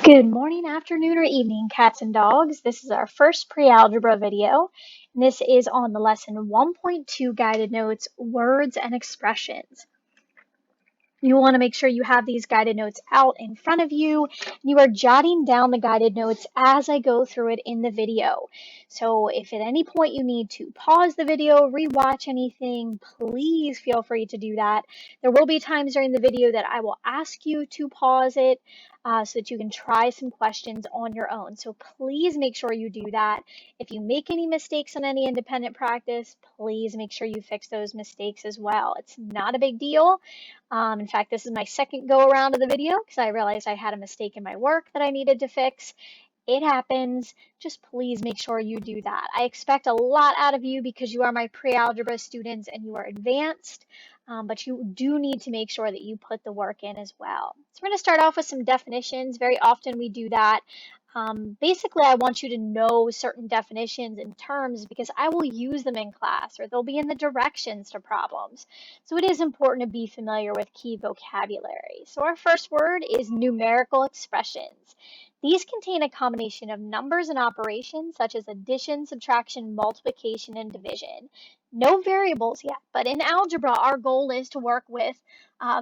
Good morning, afternoon, or evening, cats and dogs. This is our first pre-algebra video, and this is on the lesson 1.2 guided notes, words and expressions. You want to make sure you have these guided notes out in front of you. You are jotting down the guided notes as I go through it in the video. So if at any point you need to pause the video, rewatch anything, please feel free to do that. There will be times during the video that I will ask you to pause it so that you can try some questions on your own. So please make sure you do that. If you make any mistakes on any independent practice, please make sure you fix those mistakes as well. It's not a big deal. In fact, this is my second go around of the video because I realized I had a mistake in my work that I needed to fix. It happens. Just please make sure you do that. I expect a lot out of you because you are my pre-algebra students and you are advanced, but you do need to make sure that you put the work in as well. So we're going to start off with some definitions. Very often we do that. Basically, I want you to know certain definitions and terms because I will use them in class or they'll be in the directions to problems. So it is important to be familiar with key vocabulary. So our first word is numerical expressions. These contain a combination of numbers and operations such as addition, subtraction, multiplication, and division. No variables yet, but in algebra, our goal is to work with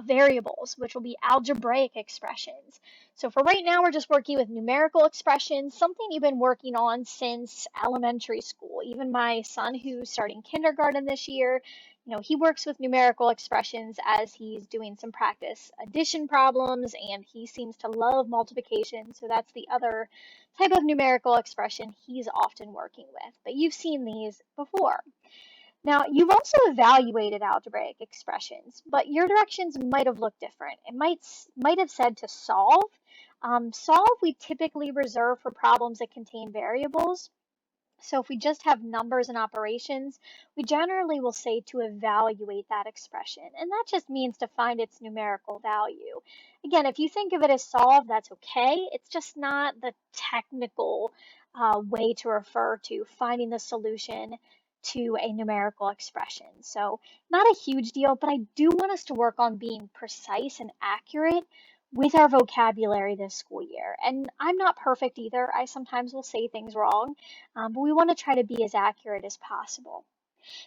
variables, which will be algebraic expressions. So for right now, we're just working with numerical expressions, something you've been working on since elementary school. Even my son, who's starting kindergarten this year, he works with numerical expressions as he's doing some practice addition problems, and he seems to love multiplication. So that's the other type of numerical expression he's often working with. But you've seen these before. Now, you've also evaluated algebraic expressions, but your directions might have looked different. It might have said to solve. Solve we typically reserve for problems that contain variables. So if we just have numbers and operations, we generally will say to evaluate that expression. And that just means to find its numerical value. Again, if you think of it as solve, that's okay. It's just not the technical way to refer to finding the solution to a numerical expression. So not a huge deal, but I do want us to work on being precise and accurate with our vocabulary this school year. And I'm not perfect either. I sometimes will say things wrong, but we want to try to be as accurate as possible.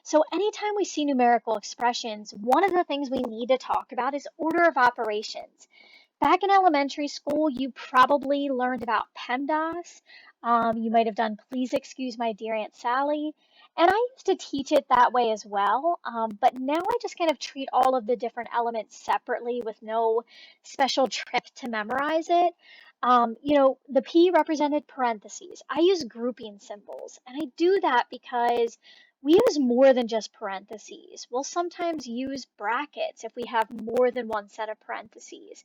So anytime we see numerical expressions, one of the things we need to talk about is order of operations. Back in elementary school, you probably learned about PEMDAS. You might have done Please Excuse My Dear Aunt Sally. And I used to teach it that way as well. But now I just kind of treat all of the different elements separately with no special trip to memorize it. The P represented parentheses. I use grouping symbols. And I do that because we use more than just parentheses. We'll sometimes use brackets if we have more than one set of parentheses.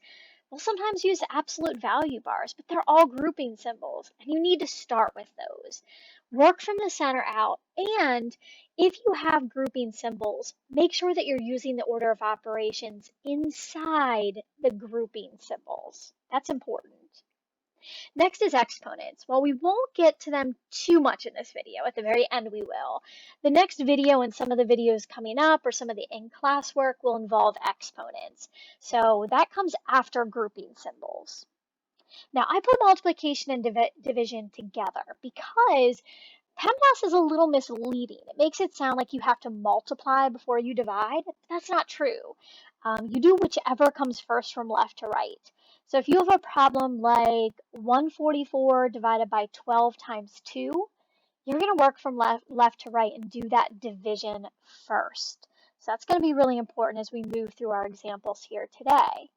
We'll sometimes use absolute value bars, but they're all grouping symbols, and you need to start with those. Work from the center out, and if you have grouping symbols, make sure that you're using the order of operations inside the grouping symbols. That's important. Next is exponents. While we won't get to them too much in this video, at the very end we will. The next video and some of the videos coming up or some of the in-class work will involve exponents. So that comes after grouping symbols. Now I put multiplication and division together because PEMDAS is a little misleading. It makes it sound like you have to multiply before you divide. That's not true. You do whichever comes first from left to right. So if you have a problem like 144 divided by 12 times 2, you're going to work from left to right and do that division first. So that's going to be really important as we move through our examples here today.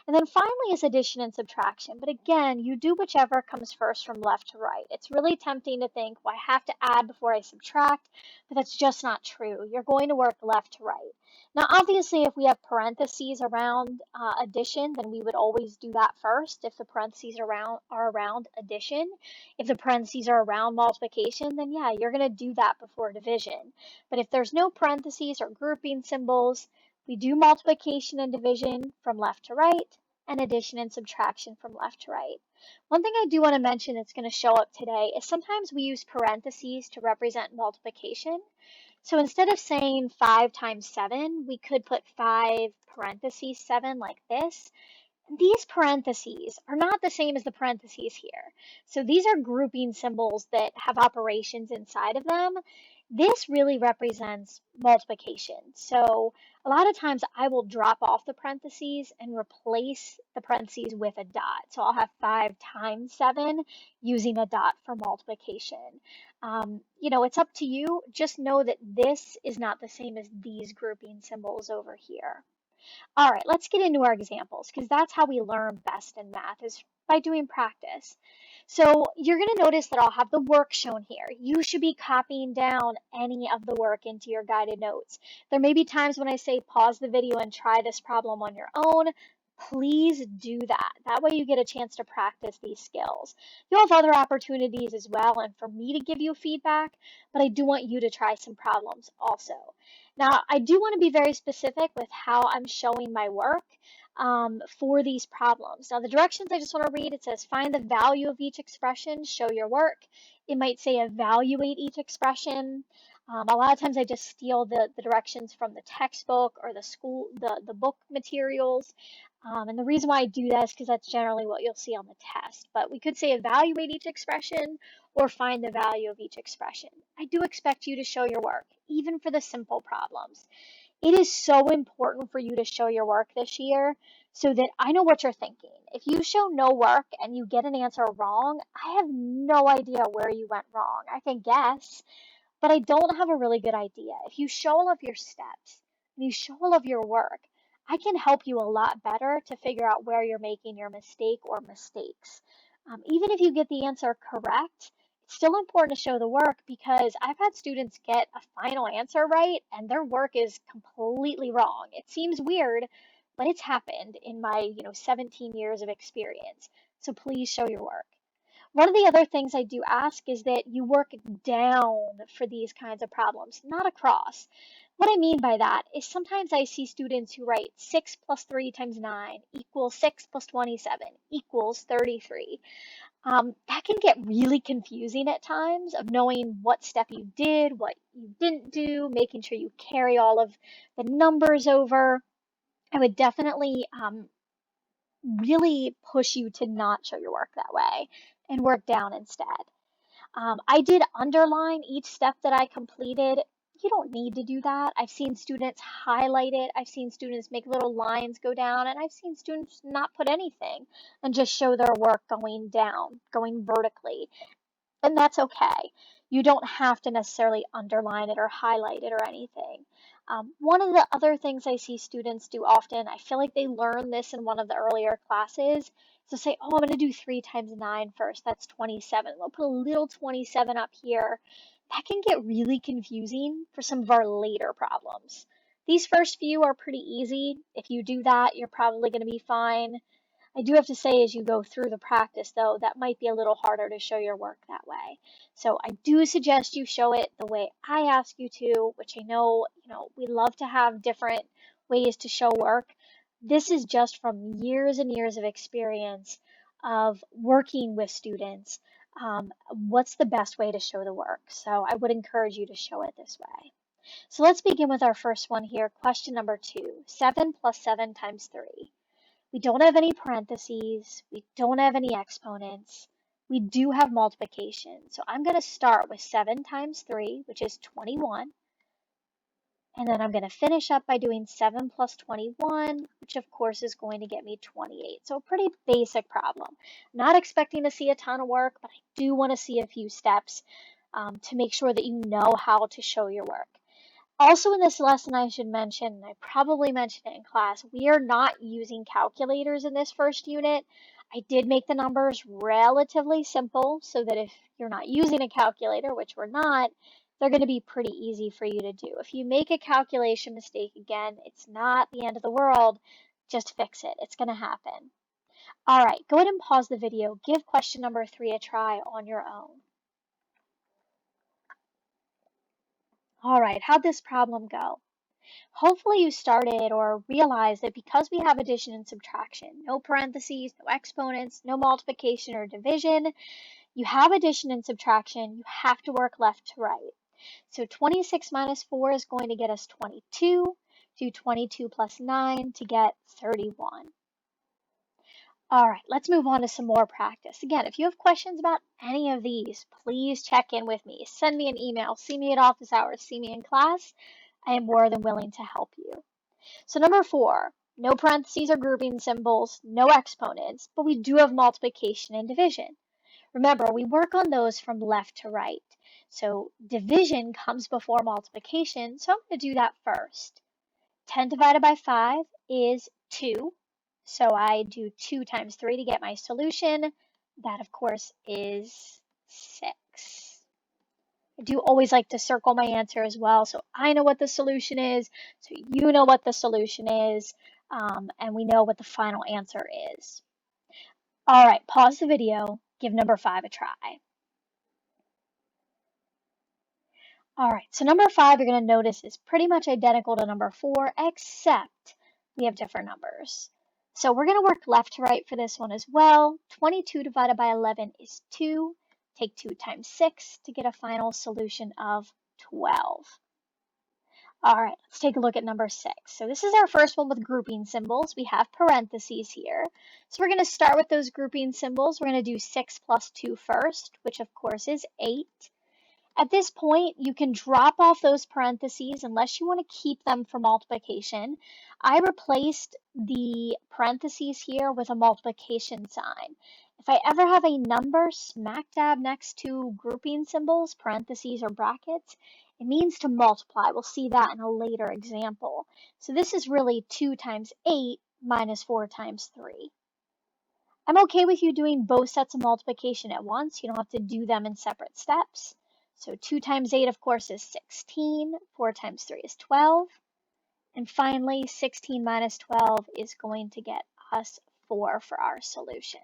And then finally is addition and subtraction. But again, you do whichever comes first from left to right. It's really tempting to think, well, I have to add before I subtract, but that's just not true. You're going to work left to right. Now, obviously, if we have parentheses around addition, then we would always do that first if the parentheses are around addition. If the parentheses are around multiplication, then yeah, you're going to do that before division. But if there's no parentheses or grouping symbols, we do multiplication and division from left to right and addition and subtraction from left to right. One thing I do want to mention that's going to show up today is sometimes we use parentheses to represent multiplication. So instead of saying 5 times 7, we could put 5 parentheses 7 like this. These parentheses are not the same as the parentheses here. So these are grouping symbols that have operations inside of them. This really represents multiplication. So a lot of times I will drop off the parentheses and replace the parentheses with a dot. So I'll have 5 times 7 using a dot for multiplication. It's up to you. Just know that this is not the same as these grouping symbols over here. All right, let's get into our examples because that's how we learn best in math is by doing practice. So you're going to notice that I'll have the work shown here. You should be copying down any of the work into your guided notes. There may be times when I say pause the video and try this problem on your own. Please do that. That way you get a chance to practice these skills. You'll have other opportunities as well and for me to give you feedback, but I do want you to try some problems also. Now, I do want to be very specific with how I'm showing my work for these problems. Now, the directions I just want to read, it says find the value of each expression, show your work. It might say evaluate each expression. A lot of times I just steal the directions from the textbook or the book materials. And the reason why I do that is because that's generally what you'll see on the test. But we could say evaluate each expression or find the value of each expression. I do expect you to show your work, even for the simple problems. It is so important for you to show your work this year so that I know what you're thinking. If you show no work and you get an answer wrong, I have no idea where you went wrong. I can guess, but I don't have a really good idea. If you show all of your steps and you show all of your work, I can help you a lot better to figure out where you're making your mistake or mistakes. Even if you get the answer correct, it's still important to show the work because I've had students get a final answer right and their work is completely wrong. It seems weird, but it's happened in my 17 years of experience. So please show your work. One of the other things I do ask is that you work down for these kinds of problems, not across. What I mean by that is sometimes I see students who write 6 plus 3 times 9 equals 6 plus 27 equals 33. That can get really confusing at times of knowing what step you did, what you didn't do, making sure you carry all of the numbers over. I would definitely really push you to not show your work that way and work down instead. I did underline each step that I completed. You don't need to do that. I've seen students highlight it. I've seen students make little lines go down, and I've seen students not put anything and just show their work going down, going vertically. And that's okay. You don't have to necessarily underline it or highlight it or anything. One of the other things I see students do often, I feel like they learned this in one of the earlier classes, is to say, oh, I'm going to do 3 times 9 first. That's 27. We'll put a little 27 up here. That can get really confusing for some of our later problems. These first few are pretty easy. If you do that, you're probably going to be fine. I do have to say, as you go through the practice, though, that might be a little harder to show your work that way. So I do suggest you show it the way I ask you to, which I know, we love to have different ways to show work. This is just from years and years of experience of working with students. What's the best way to show the work? So I would encourage you to show it this way. So let's begin with our first one here. Question number 2, 7 plus 7 times 3. We don't have any parentheses. We don't have any exponents. We do have multiplication. So I'm going to start with 7 times 3, which is 21. And then I'm going to finish up by doing 7 plus 21, which of course is going to get me 28. So a pretty basic problem. Not expecting to see a ton of work, but I do want to see a few steps to make sure that you know how to show your work. Also in this lesson, I should mention, and I probably mentioned it in class, we are not using calculators in this first unit. I did make the numbers relatively simple so that if you're not using a calculator, which we're not, they're going to be pretty easy for you to do. If you make a calculation mistake again, it's not the end of the world. Just fix it. It's going to happen. All right, go ahead and pause the video. Give question number 3 a try on your own. All right, how'd this problem go? Hopefully you started or realized that because we have addition and subtraction, no parentheses, no exponents, no multiplication or division, you have addition and subtraction, you have to work left to right. So 26 minus 4 is going to get us 22. Do 22 plus 9 to get 31. All right, let's move on to some more practice. Again, if you have questions about any of these, please check in with me. Send me an email, see me at office hours, see me in class. I am more than willing to help you. So number 4, no parentheses or grouping symbols, no exponents, but we do have multiplication and division. Remember, we work on those from left to right. So division comes before multiplication, so I'm going to do that first. 10 divided by 5 is 2. So I do 2 times 3 to get my solution. That, of course, is 6. I do always like to circle my answer as well, so I know what the solution is, so you know what the solution is, and we know what the final answer is. All right, pause the video, give number 5 a try. All right, so number 5 you're going to notice is pretty much identical to number 4, except we have different numbers. So we're going to work left to right for this one as well. 22 divided by 11 is 2. Take 2 times 6 to get a final solution of 12. All right, let's take a look at number 6. So this is our first one with grouping symbols. We have parentheses here. So we're going to start with those grouping symbols. We're going to do 6 plus 2 first, which of course is 8. At this point, you can drop off those parentheses unless you want to keep them for multiplication. I replaced the parentheses here with a multiplication sign. If I ever have a number smack dab next to grouping symbols, parentheses, or brackets, it means to multiply. We'll see that in a later example. So this is really 2 times 8 minus 4 times 3. I'm okay with you doing both sets of multiplication at once. You don't have to do them in separate steps. So 2 times 8, of course, is 16. 4 times 3 is 12. And finally, 16 minus 12 is going to get us 4 for our solution.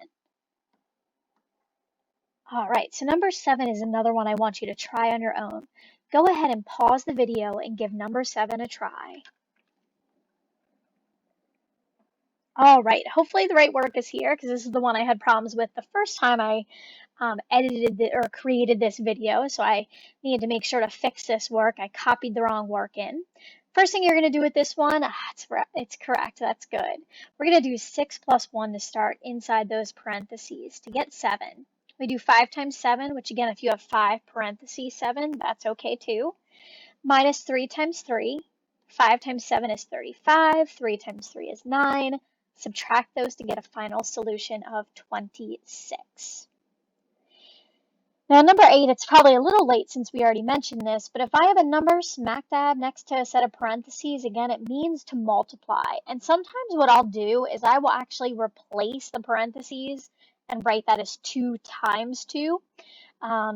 All right, so number 7 is another one I want you to try on your own. Go ahead and pause the video and give number 7 a try. All right, hopefully the right work is here because this is the one I had problems with the first time I edited or created this video. So I needed to make sure to fix this work. I copied the wrong work in. First thing you're going to do with this one, it's correct, that's good. We're going to do 6 plus 1 to start inside those parentheses to get 7. We do 5 times 7, which again, if you have 5 parentheses 7, that's okay too. Minus 3 times 3. 5 times 7 is 35. 3 times 3 is 9. Subtract those to get a final solution of 26. Now, number 8, it's probably a little late since we already mentioned this, but if I have a number smack dab next to a set of parentheses, again, it means to multiply. And sometimes what I'll do is I will actually replace the parentheses and write that as 2 times 2.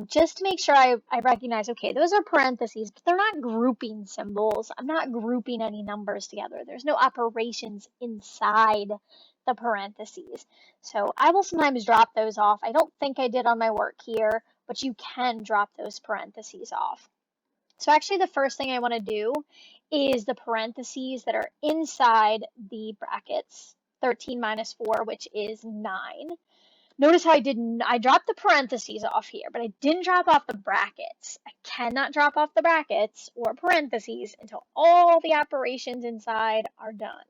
Just to make sure I recognize, okay, those are parentheses, but they're not grouping symbols. I'm not grouping any numbers together. There's no operations inside the parentheses. So I will sometimes drop those off. I don't think I did on my work here, but you can drop those parentheses off. So actually the first thing I want to do is the parentheses that are inside the brackets, 13 minus 4, which is 9. Notice how I dropped the parentheses off here, but I didn't drop off the brackets. I cannot drop off the brackets or parentheses until all the operations inside are done.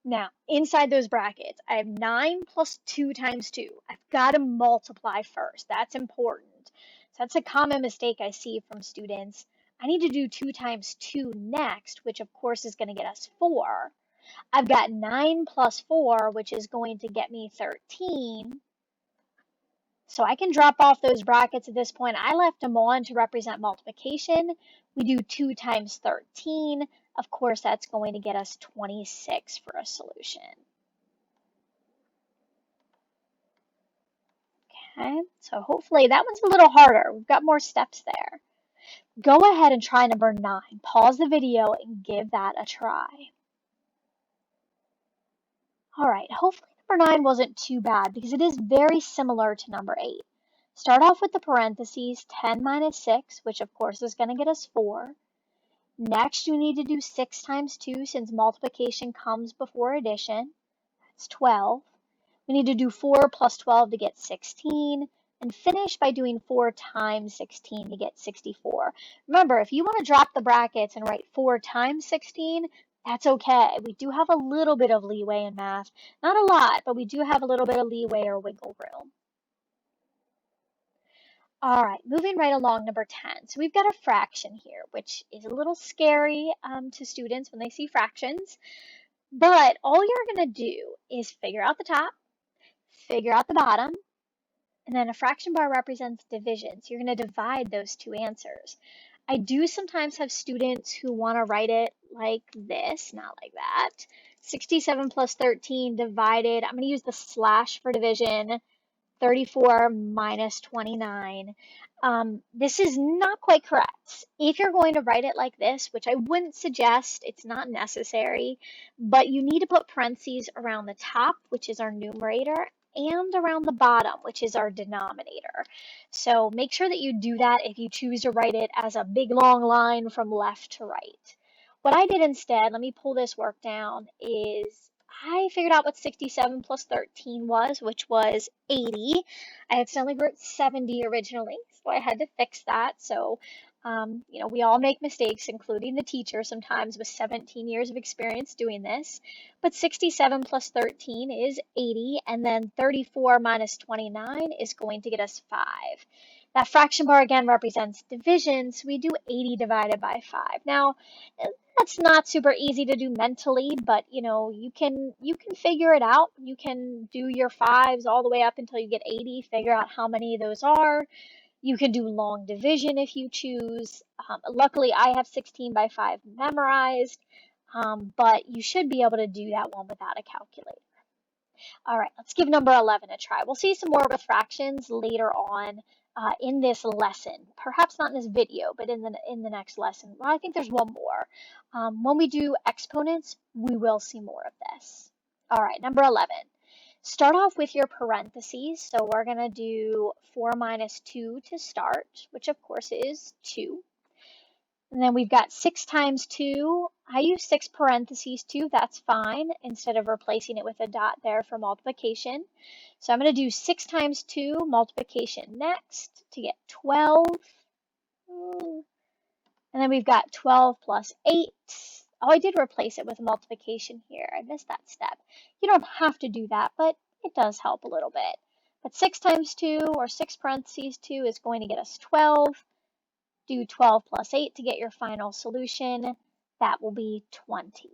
Now, inside those brackets, I have 9 plus 2 times 2. I've got to multiply first. That's important. So that's a common mistake I see from students. I need to do 2 times 2 next, which of course is going to get us 4. I've got 9 plus 4, which is going to get me 13. So I can drop off those brackets at this point. I left them on to represent multiplication. We do 2 times 13. Of course, that's going to get us 26 for a solution. Okay, so hopefully that one's a little harder. We've got more steps there. Go ahead and try number 9. Pause the video and give that a try. All right, hopefully number 9 wasn't too bad because it is very similar to number 8. Start off with the parentheses, 10 minus 6, which of course is going to get us 4. Next, you need to do 6 times 2 since multiplication comes before addition. That's 12. We need to do 4 plus 12 to get 16. And finish by doing 4 times 16 to get 64. Remember, if you want to drop the brackets and write 4 times 16, That's okay. We do have a little bit of leeway in math. Not a lot, but we do have a little bit of leeway or wiggle room. All right, moving right along, number 10. So we've got a fraction here, which is a little scary to students when they see fractions. But all you're going to do is figure out the top, figure out the bottom, and then a fraction bar represents division. So you're going to divide those two answers. I do sometimes have students who want to write it like this, not like that. 67 plus 13 divided, I'm going to use the slash for division, 34 minus 29. This is not quite correct. If you're going to write it like this, which I wouldn't suggest, it's not necessary, but you need to put parentheses around the top, which is our numerator, and around the bottom, which is our denominator. So make sure that you do that if you choose to write it as a big long line from left to right. What I did instead, let me pull this work down, is I figured out what 67 plus 13 was, which was 80. I accidentally wrote 70 originally, so I had to fix that. So, we all make mistakes, including the teacher sometimes with 17 years of experience doing this. But 67 plus 13 is 80, and then 34 minus 29 is going to get us 5. That fraction bar again represents division, so we do 80 divided by 5. Now, that's not super easy to do mentally, but you can figure it out. You can do your fives all the way up until you get 80, figure out how many of those are. You can do long division if you choose. Luckily, I have 16 by 5 memorized, but you should be able to do that one without a calculator. All right, let's give number 11 a try. We'll see some more with fractions later on in this lesson. Perhaps not in this video, but in the next lesson. Well, I think there's one more. When we do exponents, we will see more of this. All right, number 11. Start off with your parentheses. So we're going to do 4 minus 2 to start, which of course is 2. And then we've got 6 times 2. I use 6 parentheses too, that's fine, instead of replacing it with a dot there for multiplication. So I'm going to do 6 times 2 multiplication next to get 12. And then we've got 12 plus 8. Oh, I did replace it with a multiplication here. I missed that step. You don't have to do that, but it does help a little bit. But 6 times 2, or 6 parentheses 2, is going to get us 12. Do 12 plus 8 to get your final solution. That will be 20.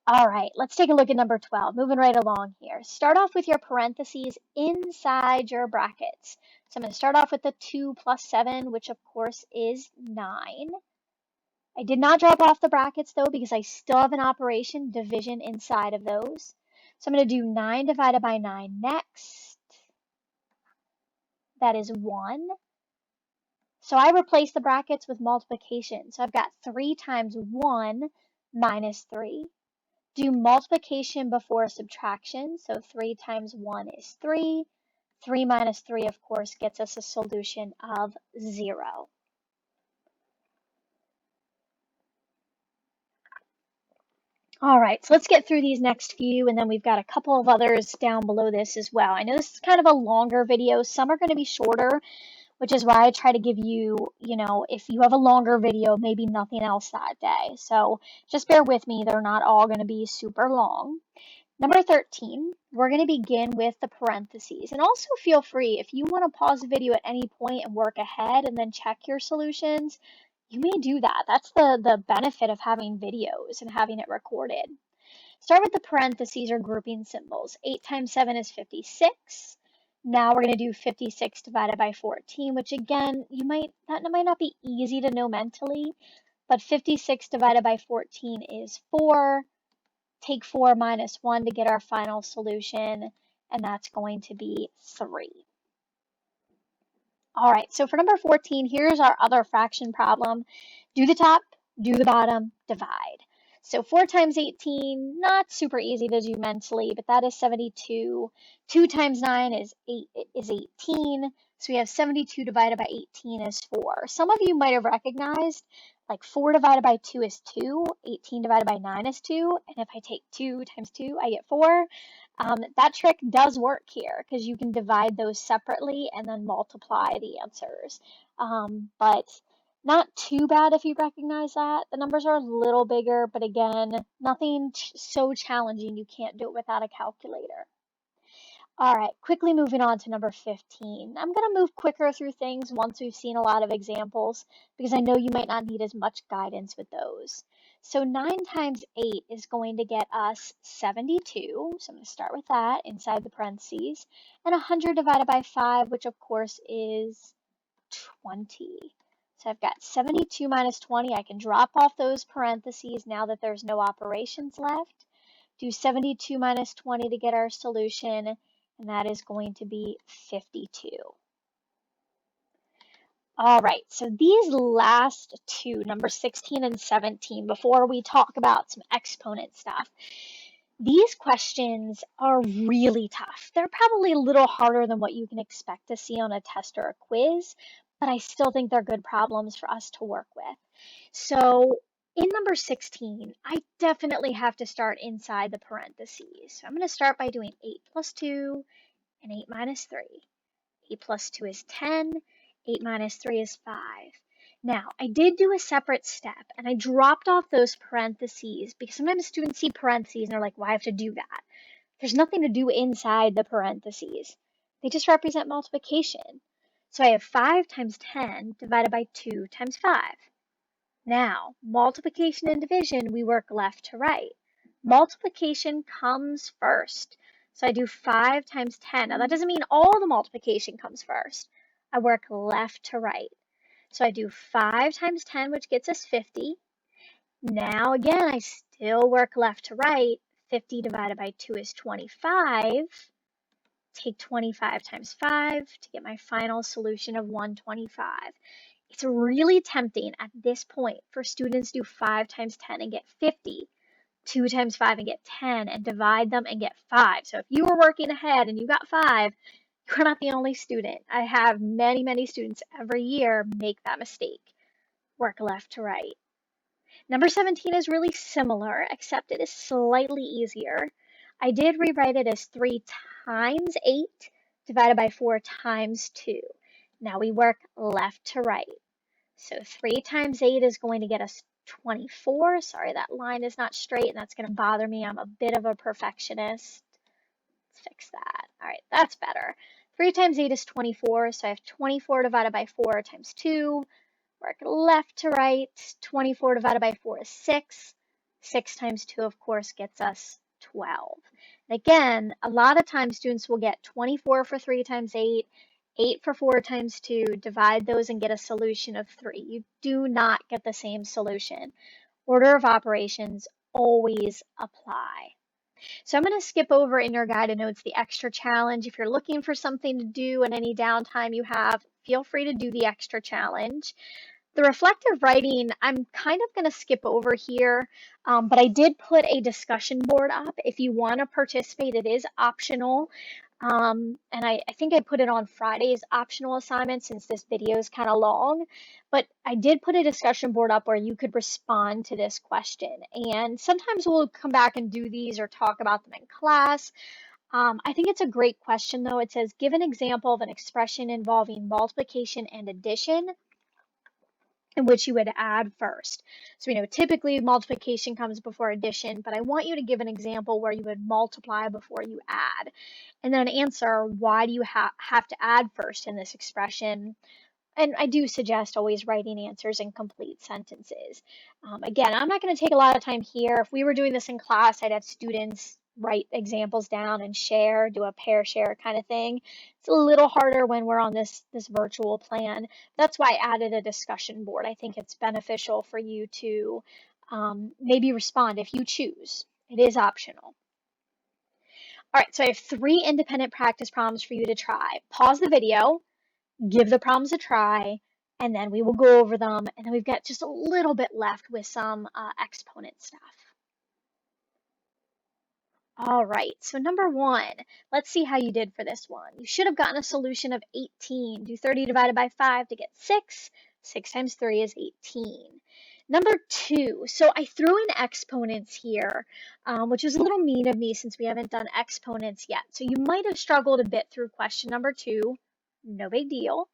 All right, let's take a look at number 12. Moving right along here. Start off with your parentheses inside your brackets. So I'm going to start off with the 2 plus 7, which of course is 9. I did not drop off the brackets though because I still have an operation, division, inside of those. So I'm going to do 9 divided by 9 next. That is 1. So I replace the brackets with multiplication. So I've got 3 times 1 minus 3. Do multiplication before subtraction. So 3 times 1 is 3. 3 minus 3, of course, gets us a solution of 0. All right, so let's get through these next few, and then we've got a couple of others down below this as well. I know this is kind of a longer video. Some are going to be shorter, which is why I try to give you, if you have a longer video, maybe nothing else that day. So just bear with me. They're not all going to be super long. Number 13, we're going to begin with the parentheses. And also feel free, if you want to pause the video at any point and work ahead and then check your solutions, you may do that. That's the benefit of having videos and having it recorded. Start with the parentheses or grouping symbols. 8 times 7 is 56. Now we're going to do 56 divided by 14, which again, that might not be easy to know mentally, but 56 divided by 14 is 4. Take 4 minus 1 to get our final solution, and that's going to be 3. All right, so for number 14, here's our other fraction problem. Do the top, do the bottom, divide. So 4 times 18, not super easy to do mentally, but that is 72. 2 times 9 is 18. So we have 72 divided by 18 is 4. Some of you might have recognized, like 4 divided by 2 is 2, 18 divided by 9 is 2, and if I take 2 times 2, I get 4. That trick does work here because you can divide those separately and then multiply the answers. But Not too bad if you recognize that. The numbers are a little bigger, but again, nothing so challenging you can't do it without a calculator. All right, quickly moving on to number 15. I'm going to move quicker through things once we've seen a lot of examples because I know you might not need as much guidance with those. So 9 times 8 is going to get us 72. So I'm going to start with that inside the parentheses. And 100 divided by 5, which of course is 20. So I've got 72 minus 20. I can drop off those parentheses now that there's no operations left. Do 72 minus 20 to get our solution, and that is going to be 52. All right, so these last two, number 16 and 17, before we talk about some exponent stuff, these questions are really tough. They're probably a little harder than what you can expect to see on a test or a quiz, but I still think they're good problems for us to work with. So in number 16, I definitely have to start inside the parentheses. So I'm going to start by doing 8 plus 2 and 8 minus 3. 8 plus 2 is 10. 8 minus 3 is 5. Now, I did do a separate step, and I dropped off those parentheses because sometimes students see parentheses and they're like, well, I have to do that. There's nothing to do inside the parentheses. They just represent multiplication. So I have 5 times 10 divided by 2 times 5. Now, multiplication and division, we work left to right. Multiplication comes first. So I do 5 times 10. Now, that doesn't mean all the multiplication comes first. I work left to right. So I do 5 times 10, which gets us 50. Now, again, I still work left to right. 50 divided by 2 is 25. Take 25 times 5 to get my final solution of 125. It's really tempting at this point for students to do 5 times 10 and get 50, 2 times 5 and get 10, and divide them and get 5. So if you were working ahead and you got 5, you're not the only student. I have many, many students every year make that mistake. Work left to right. Number 17 is really similar, except it is slightly easier. I did rewrite it as 3 times 8 divided by 4 times 2. Now we work left to right. So 3 times 8 is going to get us 24. Sorry, that line is not straight, and that's going to bother me. I'm a bit of a perfectionist. Let's fix that. All right, that's better. 3 times 8 is 24, so I have 24 divided by 4 times 2. Work left to right. 24 divided by 4 is 6. 6 times 2, of course, gets us 12. And again, a lot of times students will get 24 for 3 times 8, 8 for 4 times 2, divide those and get a solution of 3. You do not get the same solution. Order of operations always apply. So I'm going to skip over in your guided notes the extra challenge. If you're looking for something to do in any downtime you have, feel free to do the extra challenge. The reflective writing, I'm kind of going to skip over here, but I did put a discussion board up. If you want to participate, it is optional. And I think I put it on Friday's optional assignment since this video is kind of long. But I did put a discussion board up where you could respond to this question. And sometimes we'll come back and do these or talk about them in class. I think it's a great question, though. It says, give an example of an expression involving multiplication and addition in which you would add first. So we know typically multiplication comes before addition, but I want you to give an example where you would multiply before you add. And then answer, why do you have to add first in this expression? And I do suggest always writing answers in complete sentences. Again, I'm not going to take a lot of time here. If we were doing this in class, I'd have students write examples down and share, do a pair share kind of thing. It's a little harder when we're on this virtual plan. That's why I added a discussion board. I think it's beneficial for you to maybe respond if you choose. It is optional. All right, so I have 3 independent practice problems for you to try. Pause the video, give the problems a try, and then we will go over them. And then we've got just a little bit left with some exponent stuff. All right, so number 1, let's see how you did for this one. You should have gotten a solution of 18. Do 30 divided by 5 to get 6. 6 times 3 is 18. Number 2, so I threw in exponents here, which is a little mean of me since we haven't done exponents yet. So you might have struggled a bit through question number 2. no big deal.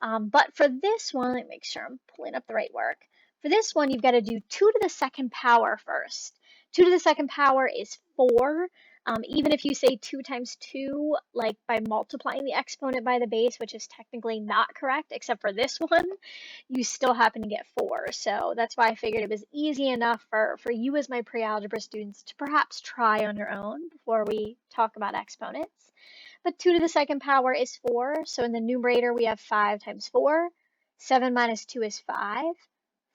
But for this one, let me make sure I'm pulling up the right work. For this one, you've got to do 2 to the second power first. 2 to the second power is 4. Even if you say 2 times 2, like by multiplying the exponent by the base, which is technically not correct, except for this one, you still happen to get 4. So that's why I figured it was easy enough for you as my pre-algebra students to perhaps try on your own before we talk about exponents. But 2 to the second power is 4. So in the numerator, we have 5 times 4. 7 minus 2 is 5.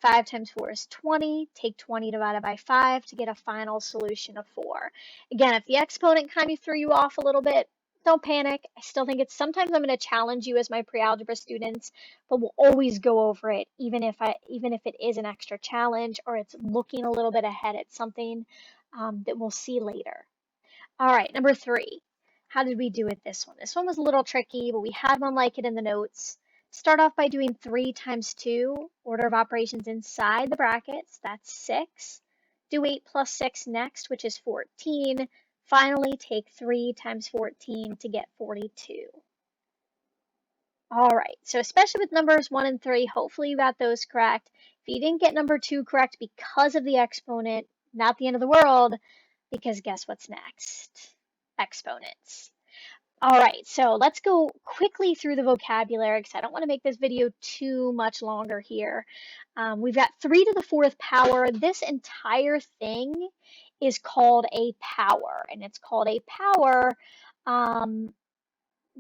5 times 4 is 20. Take 20 divided by 5 to get a final solution of 4. Again, if the exponent kind of threw you off a little bit, don't panic. I still think it's sometimes I'm going to challenge you as my pre-algebra students, but we'll always go over it, even if it is an extra challenge or it's looking a little bit ahead at something that we'll see later. All right, number 3. How did we do with this one? This one was a little tricky, but we had one like it in the notes. Start off by doing 3 times 2, order of operations inside the brackets, that's 6. Do 8 plus 6 next, which is 14. Finally, take 3 times 14 to get 42. All right, so especially with numbers 1 and 3, hopefully you got those correct. If you didn't get number 2 correct because of the exponent, not the end of the world, because guess what's next? Exponents. All right, so let's go quickly through the vocabulary because I don't want to make this video too much longer here. We've got 3 to the 4th power. This entire thing is called a power, and it's called a power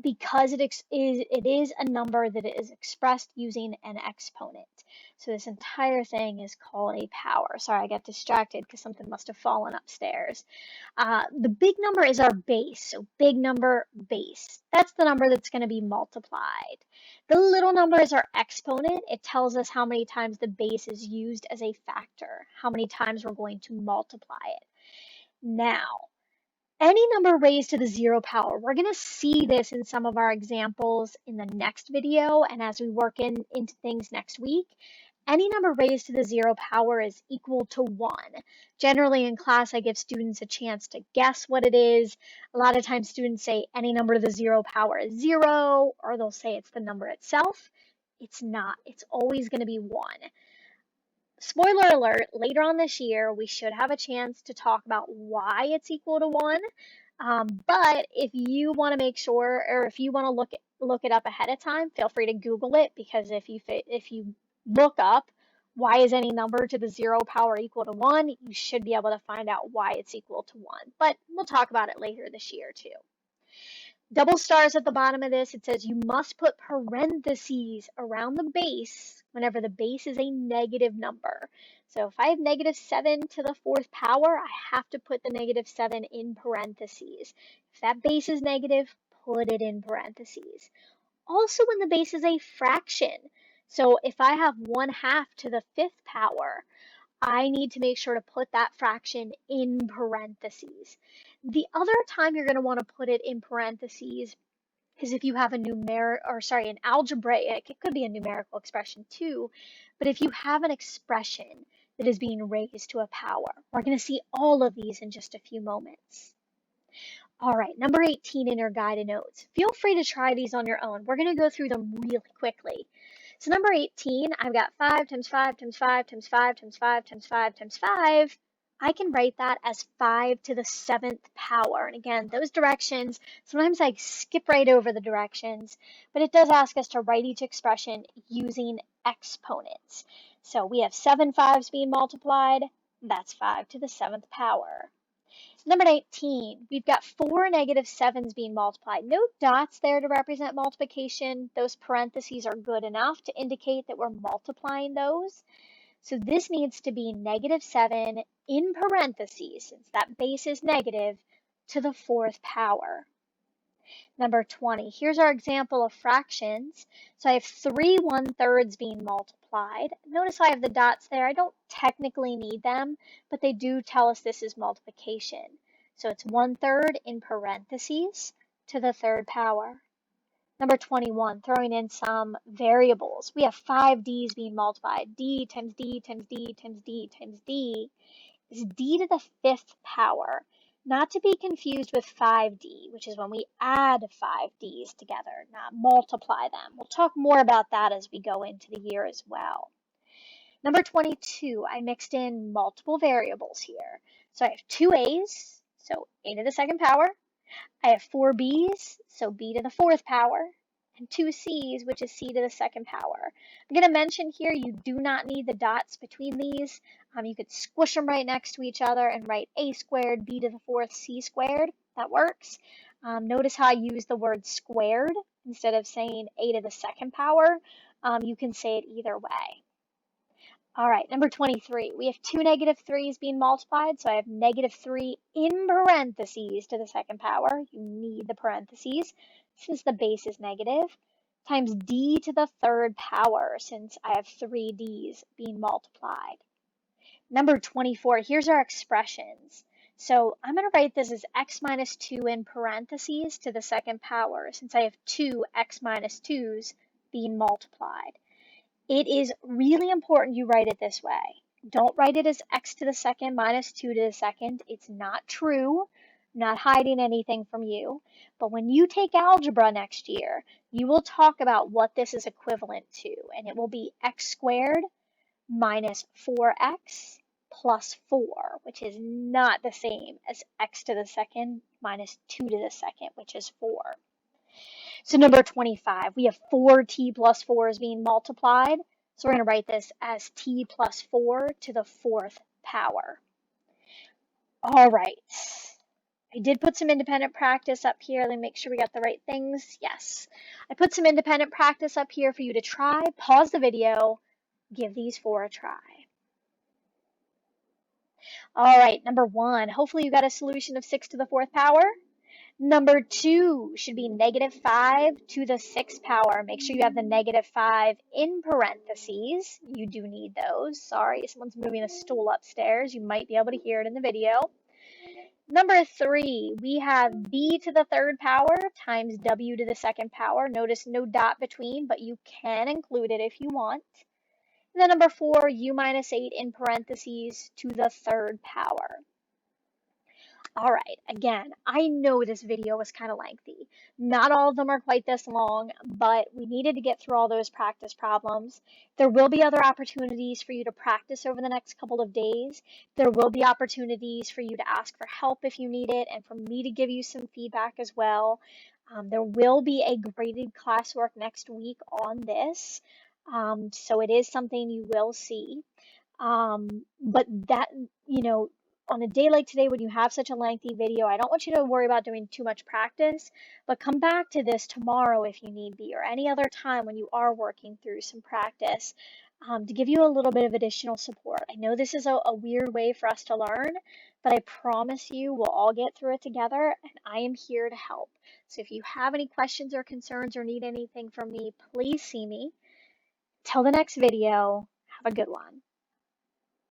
because it is a number that is expressed using an exponent. So this entire thing is called a power. Sorry, I got distracted because something must have fallen upstairs. The big number is our base, so big number, base. That's the number that's going to be multiplied. The little number is our exponent. It tells us how many times the base is used as a factor, how many times we're going to multiply it. Now, any number raised to the 0 power. We're going to see this in some of our examples in the next video and as we work into things next week. Any number raised to the 0 power is equal to 1. Generally in class, I give students a chance to guess what it is. A lot of times students say any number to the 0 power is 0, or they'll say it's the number itself. It's not. It's always going to be 1. Spoiler alert, later on this year, we should have a chance to talk about why it's equal to 1. But if you want to make sure, or if you want to look it up ahead of time, feel free to Google it, because if you look up why is any number to the 0 power equal to 1, you should be able to find out why it's equal to 1. But we'll talk about it later this year too. Double stars at the bottom of this, it says you must put parentheses around the base whenever the base is a negative number. So if I have negative 7 to the 4th power, I have to put the negative 7 in parentheses. If that base is negative, put it in parentheses. Also when the base is a fraction. So if I have 1/2 to the 5th power, I need to make sure to put that fraction in parentheses. The other time you're going to want to put it in parentheses is if you have an algebraic, it could be a numerical expression too, but if you have an expression that is being raised to a power. We're going to see all of these in just a few moments. All right, number 18 in your guided notes. Feel free to try these on your own. We're going to go through them really quickly. So number 18, I've got 5 times 5 times 5 times 5 times 5 times 5 times 5. I can write that as 5 to the 7th power. And again, those directions, sometimes I skip right over the directions, but it does ask us to write each expression using exponents. So we have 7 5s being multiplied. That's 5 to the 7th power. Number 19, we've got 4 negative 7s being multiplied. No dots there to represent multiplication. Those parentheses are good enough to indicate that we're multiplying those. So this needs to be negative 7 in parentheses, since that base is negative, to the 4th power. Number 20, here's our example of fractions. So I have 3 1/3s being multiplied. Notice I have the dots there. I don't technically need them, but they do tell us this is multiplication. So it's 1/3 in parentheses to the 3rd power. Number 21, throwing in some variables. We have 5 d's being multiplied. D times D times D times D times D is d to the 5th power. Not to be confused with 5D, which is when we add 5Ds together, not multiply them. We'll talk more about that as we go into the year as well. Number 22, I mixed in multiple variables here. So I have two A's, so A to the second power. I have four B's, so B to the fourth power, and two C's, which is C to the second power. I'm going to mention here you do not need the dots between these. You could squish them right next to each other and write A squared, B to the fourth, C squared. That works. Notice how I use the word squared instead of saying A to the second power. You can say it either way. All right, number 23. We have two negative 3's being multiplied, so I have negative 3 in parentheses to the second power. You need the parentheses since the base is negative, times d to the third power since I have 3 d's being multiplied. Number 24, here's our expressions. So I'm going to write this as x minus 2 in parentheses to the second power since I have two x minus 2's being multiplied. It is really important you write it this way. Don't write it as x to the second minus 2 to the second. It's not true. I'm not hiding anything from you. But when you take algebra next year, you will talk about what this is equivalent to. And it will be x squared minus 4x plus 4, which is not the same as x to the second minus 2 to the second, which is 4. So number 25, we have 4t plus 4 being multiplied. So we're going to write this as t plus 4 to the fourth power. All right. I did put some independent practice up here. Let me make sure we got the right things. Yes. I put some independent practice up here for you to try. Pause the video. Give these 4 a try. All right. Number 1. Hopefully you got a solution of 6 to the fourth power. Number 2 should be negative 5 to the 6th power. Make sure you have the negative 5 in parentheses. You do need those. Sorry, someone's moving a stool upstairs. You might be able to hear it in the video. Number 3, we have b to the third power times w to the second power. Notice no dot between, but you can include it if you want. And then number 4, u minus 8 in parentheses to the third power. All right, again, I know this video was kind of lengthy. Not all of them are quite this long, but we needed to get through all those practice problems. There will be other opportunities for you to practice over the next couple of days. There will be opportunities for you to ask for help if you need it and for me to give you some feedback as well. There will be a graded classwork next week on this, so it is something you will see. But that, on a day like today when you have such a lengthy video, I don't want you to worry about doing too much practice, but come back to this tomorrow if you need be, or any other time when you are working through some practice, to give you a little bit of additional support. I know this is a weird way for us to learn, but I promise you we'll all get through it together, and I am here to help. So if you have any questions or concerns or need anything from me, please see me. Till the next video, have a good one.